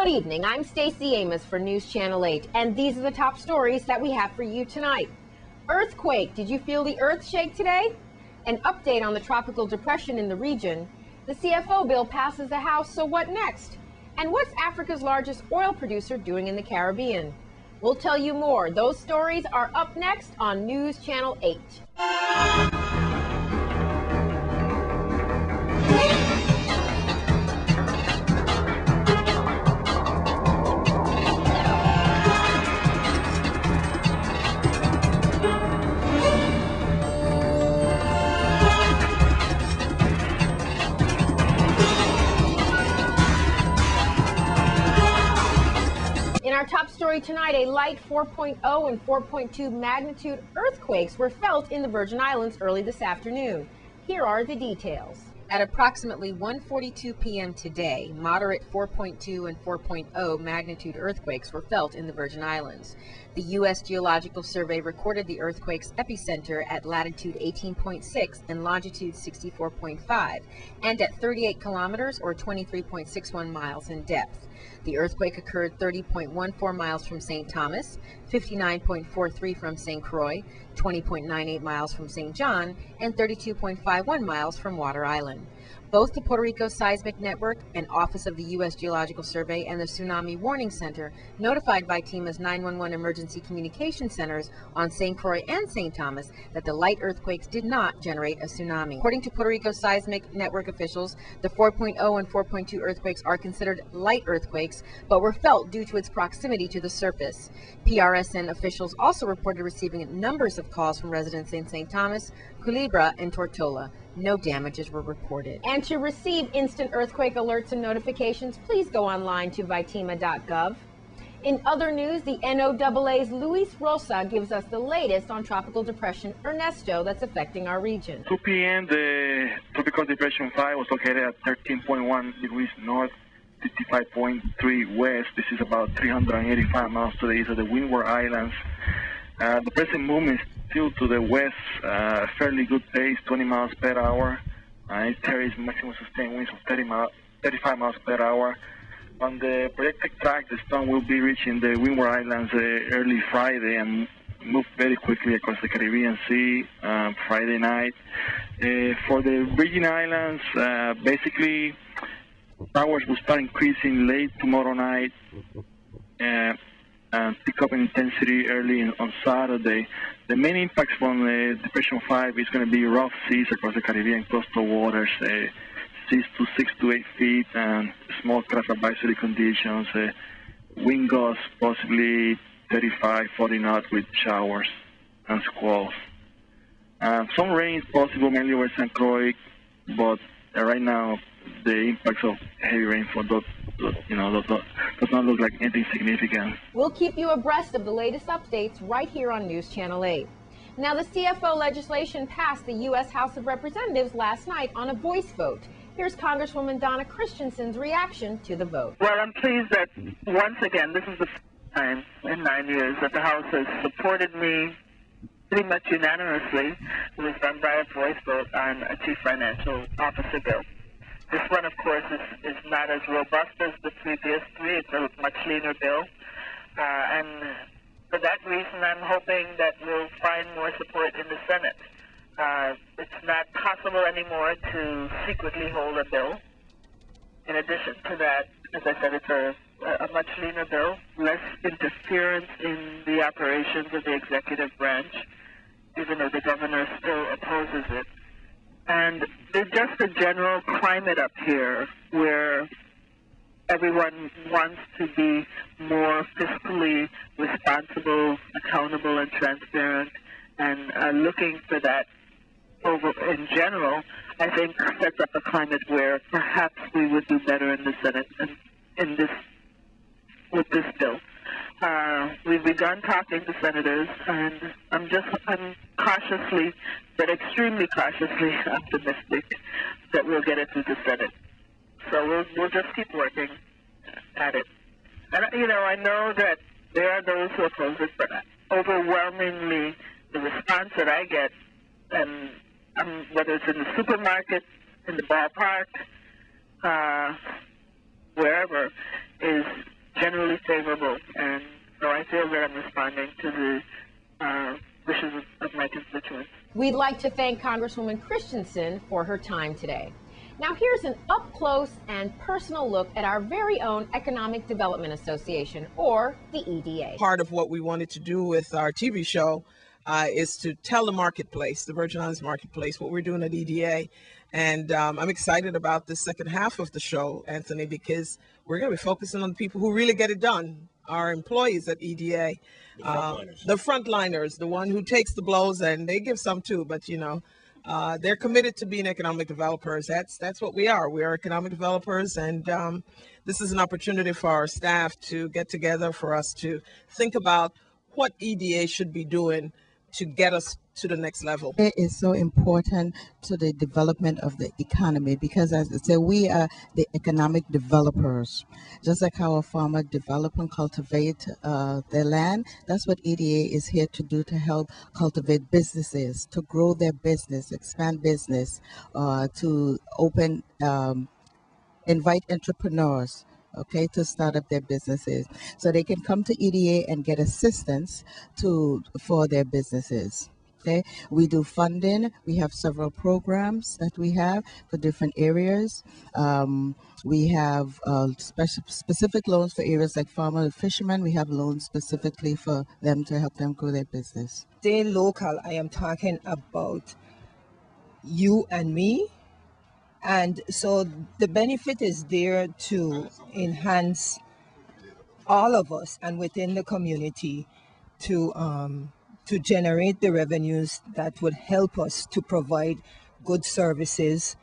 Good evening. I'm Stacey Amos for News Channel 8, and these are the top stories that we have for you tonight. Earthquake. Did you feel the earth shake today? An update on the tropical depression in the region. The C.F.O. bill passes the House, so what next? And what's Africa's largest oil producer doing in the Caribbean? We'll tell you more. Those stories are up next on News Channel 8. In our top story tonight, a light 4.0 and 4.2 magnitude earthquakes were felt in the Virgin Islands early this afternoon. Here are the details. At approximately 1:42 p.m. today, moderate 4.2 and 4.0 magnitude earthquakes were felt in the Virgin Islands. The U.S. Geological Survey recorded the earthquake's epicenter at latitude 18.6 and longitude 64.5, and at 38 kilometers or 23.61 miles in depth. The earthquake occurred 30.14 miles from St. Thomas, 59.43 from St. Croix, 20.98 miles from St. John, and 32.51 miles from Water Island. Both the Puerto Rico Seismic Network, an office of the U.S. Geological Survey, and the Tsunami Warning Center notified VITEMA's 911 emergency communication centers on St. Croix and St. Thomas that the light earthquakes did not generate a tsunami. According to Puerto Rico Seismic Network officials, the 4.0 and 4.2 earthquakes are considered light earthquakes, but were felt due to its proximity to the surface. PRSN officials also reported receiving numbers of calls from residents in St. Thomas, Culebra, and Tortola. No damages were reported. And to receive instant earthquake alerts and notifications, please go online to vitema.gov. In other news, the NOAA's Luis Rosa gives us the latest on tropical depression Ernesto that's affecting our region. 2 p.m., the tropical depression 5 was located at 13.1 degrees north, 55.3 west. This is about 385 miles to the east of the Windward Islands. The present movement is still to the west, fairly good pace, 20 miles per hour. It carries maximum sustained winds of 35 miles per hour. On the projected track, the storm will be reaching the Windward Islands early Friday and move very quickly across the Caribbean Sea Friday night. For the Virgin Islands, basically, powers will start increasing late tomorrow night and pick up in intensity early on Saturday. The main impacts from the Depression 5 is going to be rough seas across the Caribbean coastal waters, 6 to 8 feet, and small craft advisory conditions, wind gusts possibly 35, 40 knots with showers and squalls. Some rain is possible mainly over St. Croix, but right now the impacts of heavy rainfall does not look like anything significant. We'll keep you abreast of the latest updates right here on News Channel 8. Now, the C.F.O. legislation passed the U.S. House of Representatives last night on a voice vote. Here's Congresswoman Donna Christensen's reaction to the vote. Well, I'm pleased that once again, this is the first time in 9 years that the House has supported me pretty much unanimously. It was done by a voice vote on a chief financial officer bill. This one, of course, is not as robust as the previous three. It's a much leaner bill. And for that reason, I'm hoping that we'll find more support in the Senate. It's not possible anymore to secretly hold a bill. In addition to that, as I said, it's a much leaner bill, less interference in the operations of the executive branch, even though the governor still opposes it. And there's just a general climate up here where everyone wants to be more fiscally responsible, accountable, and transparent, and looking for that over in general, I think sets up a climate where perhaps we would do better in the Senate and with this bill. We've begun talking to senators, and I'm cautiously, but extremely cautiously optimistic that we'll get it through the Senate. So we'll just keep working at it. And I know that there are those who oppose it, but overwhelmingly, the response that I get, and whether it's in the supermarket, in the ballpark, wherever, is generally favorable, and so I feel that I'm responding to the wishes of my constituents. We'd like to thank Congresswoman Christensen for her time today. Now here's an up-close and personal look at our very own Economic Development Association, or the E.D.A. Part of what we wanted to do with our TV show is to tell the marketplace, the Virgin Islands marketplace, what we're doing at E.D.A. And I'm excited about the second half of the show, Anthony, because we're going to be focusing on the people who really get it done, our employees at E.D.A. The frontliners, the one who takes the blows, and they give some too, but you know, they're committed to being economic developers. That's what we are. We are economic developers, and this is an opportunity for our staff to get together, for us to think about what E.D.A. should be doing to get us to the next level. It is so important to the development of the economy because, as I say, we are the economic developers. Just like how a farmer develop and cultivate their land, that's what E.D.A. is here to do, to help cultivate businesses, to grow their business, expand business, to open, invite entrepreneurs, okay, to start up their businesses, so they can come to E.D.A. and get assistance for their businesses. Okay, we do funding. We have several programs that we have for different areas. We have specific loans for areas like farmer and fishermen. We have loans specifically for them to help them grow their business. Stay local, I am talking about you and me. And so the benefit is there to enhance all of us and within the community to generate the revenues that would help us to provide good services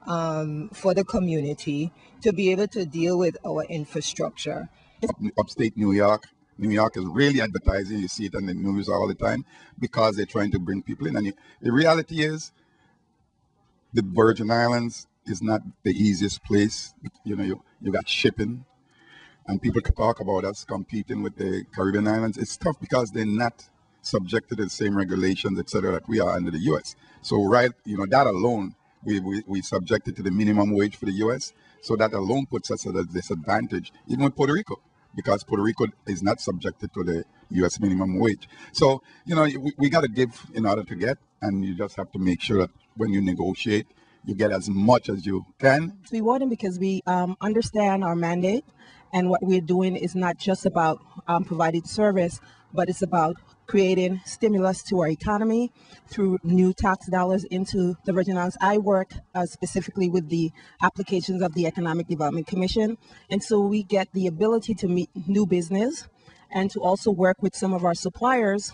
for the community, to be able to deal with our infrastructure. Upstate New York is really advertising. You see it on the news all the time because they're trying to bring people in. And the reality is, the Virgin Islands is not the easiest place. You know, you got shipping, and people can talk about us competing with the Caribbean islands. It's tough because they're not subjected to the same regulations, etc., that we are under the U.S. So, right, you know, that alone, we subjected to the minimum wage for the U.S. So that alone puts us at a disadvantage, even with Puerto Rico, because Puerto Rico is not subjected to the U.S. minimum wage. So, you know, we got to give in order to get, and you just have to make sure that when you negotiate, you get as much as you can. It's rewarding because we understand our mandate, and what we're doing is not just about providing service, but it's about creating stimulus to our economy through new tax dollars into the Virgin Islands. I work specifically with the applications of the Economic Development Commission, and so we get the ability to meet new business and to also work with some of our suppliers,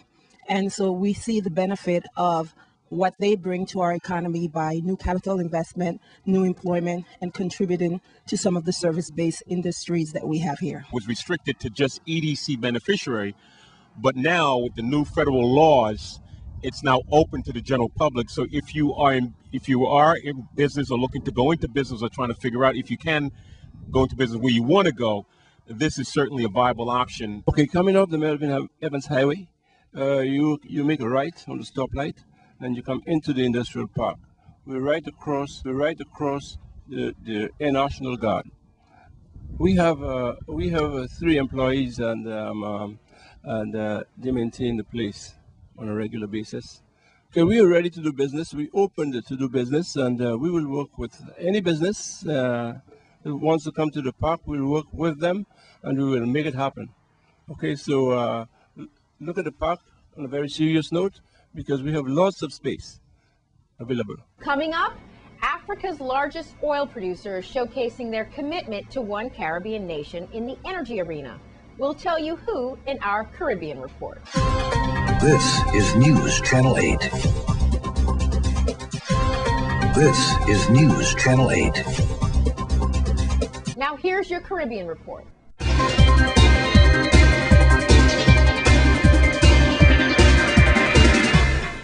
and so we see the benefit of what they bring to our economy by new capital investment, new employment, and contributing to some of the service-based industries that we have here. Was restricted to just EDC beneficiary, but now with the new federal laws, it's now open to the general public. So if you are in business or looking to go into business or trying to figure out if you can go into business where you want to go, this is certainly a viable option. Okay, coming up the Melvin Evans Highway, you make a right on the stoplight, and you come into the industrial park. We're right across the Air National Guard. We have 3 employees, and they maintain the place on a regular basis. Okay, we are ready to do business. We opened to do business, and we will work with any business who wants to come to the park. We'll work with them, and we will make it happen. Okay, so look at the park on a very serious note, because we have lots of space available. Coming up, Africa's largest oil producer is showcasing their commitment to one Caribbean nation in the energy arena. We'll tell you who in our Caribbean Report. This is News Channel 8. This is News Channel 8. Now here's your Caribbean Report.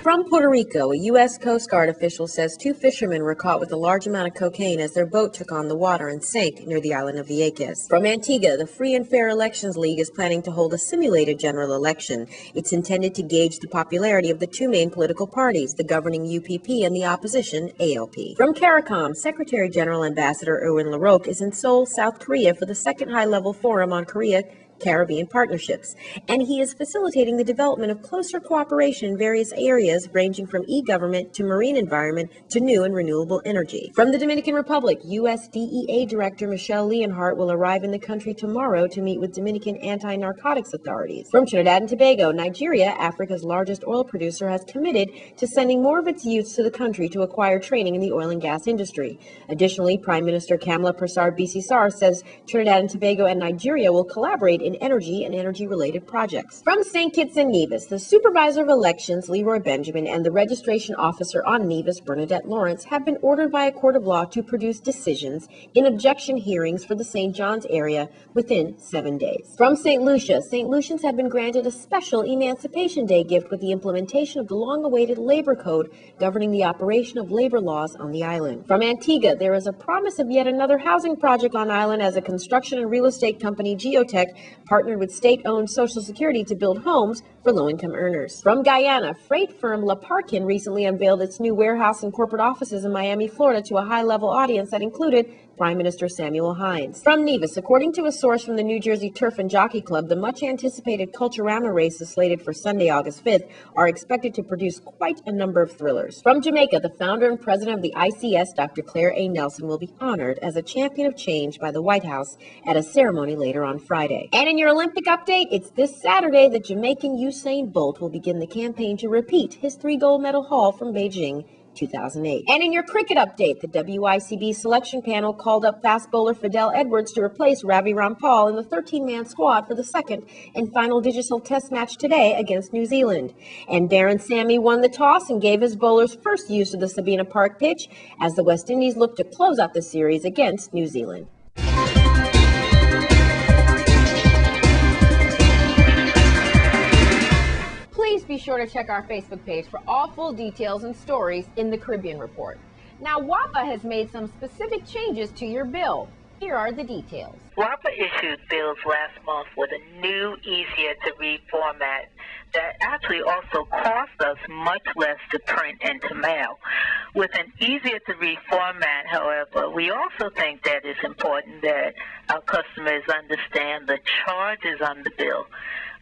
From Puerto Rico, a U.S. Coast Guard official says 2 fishermen were caught with a large amount of cocaine as their boat took on the water and sank near the island of Vieques. From Antigua, the Free and Fair Elections League is planning to hold a simulated general election. It's intended to gauge the popularity of the 2 main political parties, the governing UPP and the opposition ALP. From CARICOM, Secretary General Ambassador Erwin LaRocque is in Seoul, South Korea for the second high-level forum on Korea-Caribbean partnerships, and he is facilitating the development of closer cooperation in various areas ranging from e-government to marine environment to new and renewable energy. From the Dominican Republic, U.S. DEA Director Michelle Leonhardt will arrive in the country tomorrow to meet with Dominican anti-narcotics authorities. From Trinidad and Tobago, Nigeria, Africa's largest oil producer, has committed to sending more of its youths to the country to acquire training in the oil and gas industry. Additionally, Prime Minister Kamala Persad-Bissessar says Trinidad and Tobago and Nigeria will collaborate in energy and energy-related projects. From St. Kitts and Nevis, the Supervisor of Elections, Leroy Benjamin, and the Registration Officer on Nevis, Bernadette Lawrence, have been ordered by a court of law to produce decisions in objection hearings for the St. John's area within 7 days. From St. Lucia, St. Lucians have been granted a special Emancipation Day gift with the implementation of the long-awaited labor code governing the operation of labor laws on the island. From Antigua, there is a promise of yet another housing project on island as a construction and real estate company, Geotech, partnered with state-owned Social Security to build homes for low-income earners. From Guyana, freight firm La Parkin recently unveiled its new warehouse and corporate offices in Miami, Florida to a high-level audience that included Prime Minister Samuel Hines. From Nevis, according to a source from the New Jersey Turf and Jockey Club, the much-anticipated Culturama races slated for Sunday, August 5th are expected to produce quite a number of thrillers. From Jamaica, the founder and president of the ICS, Dr. Claire A. Nelson, will be honored as a champion of change by the White House at a ceremony later on Friday. And in your Olympic update, it's this Saturday that Jamaican Usain Bolt will begin the campaign to repeat his 3 gold medal haul from Beijing 2008. And in your cricket update, the WICB selection panel called up fast bowler Fidel Edwards to replace Ravi Rampal in the 13-man squad for the second and final digital test match today against New Zealand. And Darren Sammy won the toss and gave his bowlers first use of the Sabina Park pitch as the West Indies look to close out the series against New Zealand. Please be sure to check our Facebook page for all full details and stories in the Caribbean Report. Now, WAPA has made some specific changes to your bill. Here are the details. WAPA issued bills last month with a new, easier-to-read format that actually also cost us much less to print and to mail. With an easier-to-read format, however, we also think that it's important that our customers understand the charges on the bill,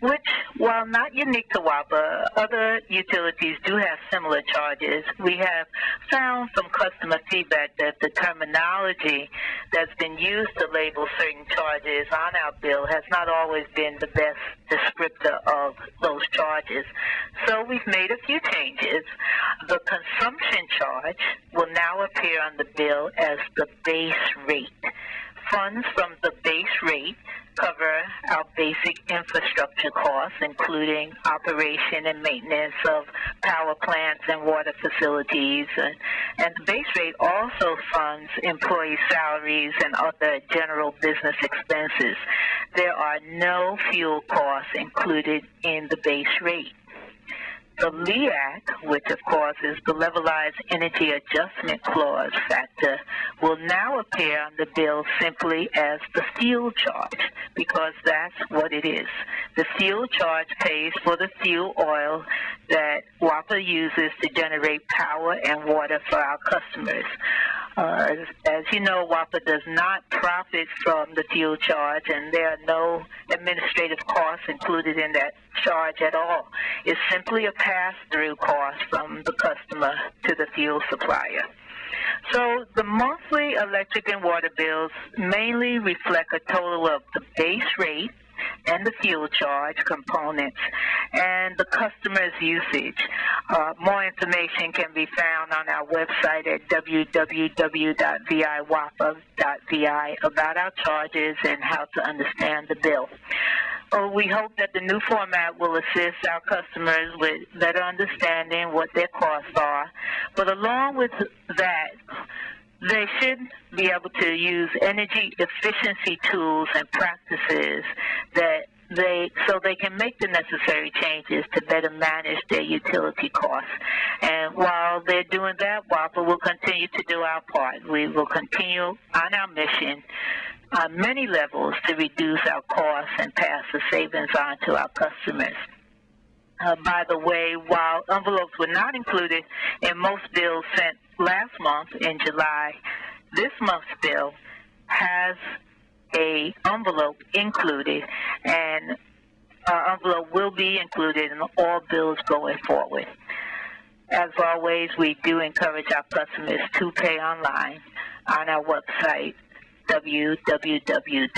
which, while not unique to WAPA, other utilities do have similar charges. We have found from customer feedback that the terminology that's been used to label certain charges on our bill has not always been the best descriptor of those charges. So we've made a few changes. The consumption charge will now appear on the bill as the base rate. Funds from the base rate cover our basic infrastructure costs, including operation and maintenance of power plants and water facilities. And the base rate also funds employee salaries and other general business expenses. There are no fuel costs included in the base rate. The LEAC, which of course is the Levelized Energy Adjustment Clause factor, will now appear on the bill simply as the fuel charge, because that's what it is. The fuel charge pays for the fuel oil that WAPA uses to generate power and water for our customers. As you know, WAPA does not profit from the fuel charge, and there are no administrative costs included in that charge at all. It's simply a pass-through cost from the customer to the fuel supplier. So the monthly electric and water bills mainly reflect a total of the base rate and the fuel charge components and the customer's usage. More information can be found on our website at www.viwapa.vi about our charges and how to understand the bill. We hope that the new format will assist our customers with better understanding what their costs are. But along with that, they should be able to use energy efficiency tools and practices that so they can make the necessary changes to better manage their utility costs. And while they're doing that, WAPA will continue to do our part. We will continue on our mission on many levels to reduce our costs and pass the savings on to our customers. By the way, while envelopes were not included in most bills sent last month in July, this month's bill has a envelope included, and our envelope will be included in all bills going forward. As always, we do encourage our customers to pay online on our website, www.viwapa.vi.